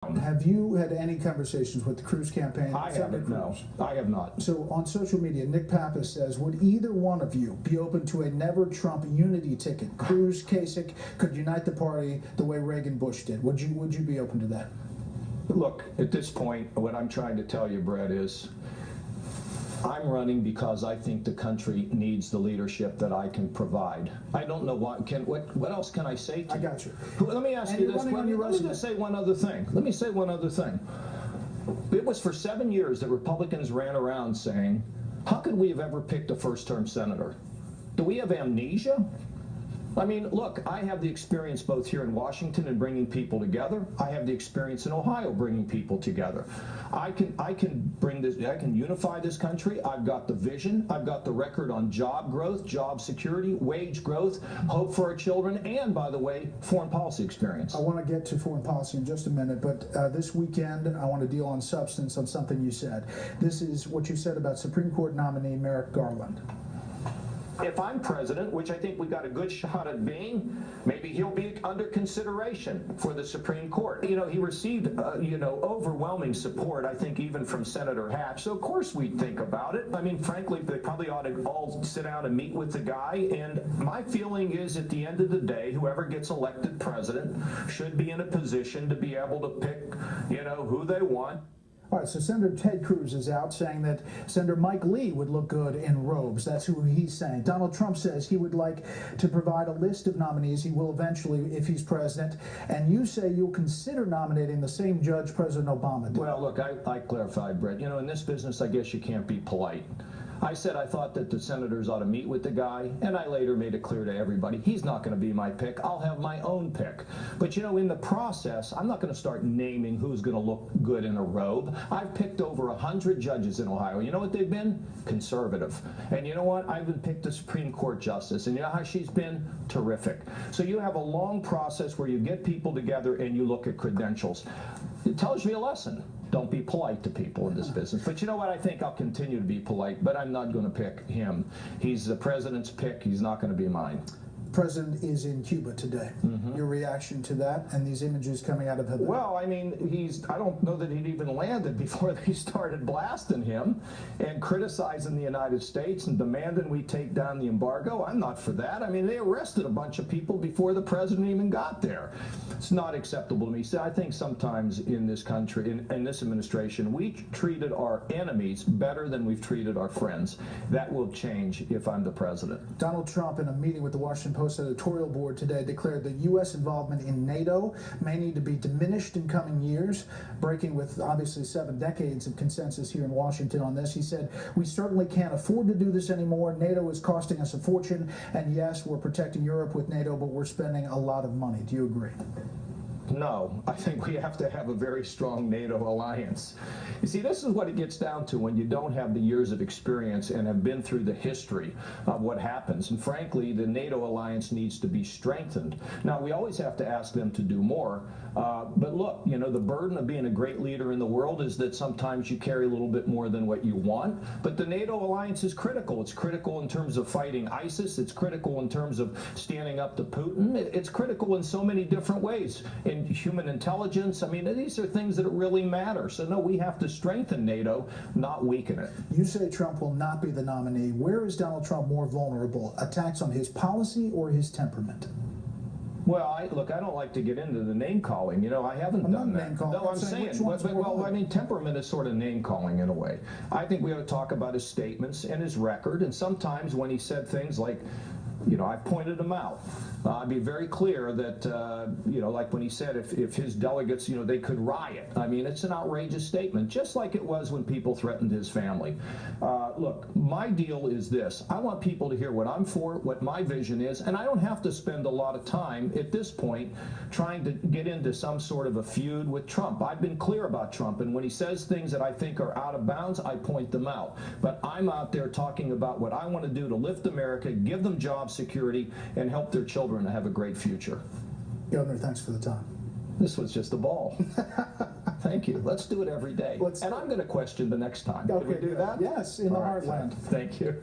Have you had any conversations with the Cruz campaign? I haven't, no. I have not. So on social media, Nick Pappas says, would either one of you be open to a never-Trump unity ticket? Cruz, Kasich could unite the party the way Reagan Bush did. Would you be open to that? Look, at this point, what I'm trying to tell you, Brett, is I'm running because I think the country needs the leadership that I can provide. I don't know what else can I say to you? I got you. Let me ask you this. Let me just say one other thing. It was for 7 years that Republicans ran around saying, how could we have ever picked a first-term senator? Do we have amnesia? I mean, look, I have the experience both here in Washington in bringing people together. I have the experience in Ohio bringing people together. I can bring this. I can unify this country. I've got the vision. I've got the record on job growth, job security, wage growth, hope for our children, and, by the way, foreign policy experience. I want to get to foreign policy in just a minute, but this weekend I want to deal on substance on something you said. This is what you said about Supreme Court nominee Merrick Garland. If I'm president, which I think we got a good shot at being, maybe he'll be under consideration for the Supreme Court. You know, he received, overwhelming support, I think, even from Senator Hatch. So, of course, we'd think about it. I mean, frankly, they probably ought to all sit down and meet with the guy. And my feeling is, at the end of the day, whoever gets elected president should be in a position to be able to pick, who they want. All right, so Senator Ted Cruz is out saying that Senator Mike Lee would look good in robes. That's who he's saying. Donald Trump says he would like to provide a list of nominees. He will eventually if he's president. And you say you'll consider nominating the same judge President Obama did. Well, look, I clarified, Brett. In this business, I guess you can't be polite. I said I thought that the senators ought to meet with the guy, and I later made it clear to everybody he's not going to be my pick. I'll have my own pick. But, in the process, I'm not going to start naming who's going to look good in a robe. I've picked over 100 judges in Ohio. You know what they've been? Conservative. And you know what? I've been picked a Supreme Court justice, and you know how she's been? Terrific. So you have a long process where you get people together and you look at credentials. It tells you a lesson. Don't be polite to people in this business. But you know what? I think I'll continue to be polite, but I'm not going to pick him. He's the president's pick. He's not going to be mine. The president is in Cuba today. Mm-hmm. Your reaction to that and these images coming out of Havana? Well, I mean, I don't know that he'd even landed before they started blasting him and criticizing the United States and demanding we take down the embargo. I'm not for that. I mean, they arrested a bunch of people before the president even got there. It's not acceptable to me. See, I think sometimes in this country, in this administration, we treated our enemies better than we've treated our friends. That will change if I'm the president. Donald Trump, in a meeting with the Washington Post editorial board today, declared that U.S. involvement in NATO may need to be diminished in coming years, breaking with obviously 7 decades of consensus here in Washington on this. He said, we certainly can't afford to do this anymore. NATO is costing us a fortune, and yes, we're protecting Europe with NATO, but we're spending a lot of money. Do you agree? No, I think we have to have a very strong NATO alliance. You see, this is what it gets down to when you don't have the years of experience and have been through the history of what happens. And frankly, the NATO alliance needs to be strengthened. Now, we always have to ask them to do more. But look, the burden of being a great leader in the world is that sometimes you carry a little bit more than what you want. But the NATO alliance is critical. It's critical in terms of fighting ISIS. It's critical in terms of standing up to Putin. It's critical in so many different ways. In human intelligence, I mean, these are things that really matter. So, no, we have to strengthen NATO, not weaken it. You say Trump will not be the nominee. Where is Donald Trump more vulnerable? Attacks on his policy or his temperament? Well, look, I don't like to get into the name calling. I haven't done that. No, I'm saying, well, I mean, temperament is sort of name calling in a way. I think we ought to talk about his statements and his record. And sometimes when he said things like, I've pointed him out. I'd be very clear that, like when he said if his delegates, they could riot. I mean, it's an outrageous statement, just like it was when people threatened his family. Look, my deal is this. I want people to hear what I'm for, what my vision is, and I don't have to spend a lot of time at this point trying to get into some sort of a feud with Trump. I've been clear about Trump, and when he says things that I think are out of bounds, I point them out. But I'm out there talking about what I want to do to lift America, give them job security, and help their children to have a great future. Governor, thanks for the time. This was just a ball. Thank you. Let's do it every day. And I'm going to question the next time. Okay, Can we do that? Yes, in the heartland. Thank you.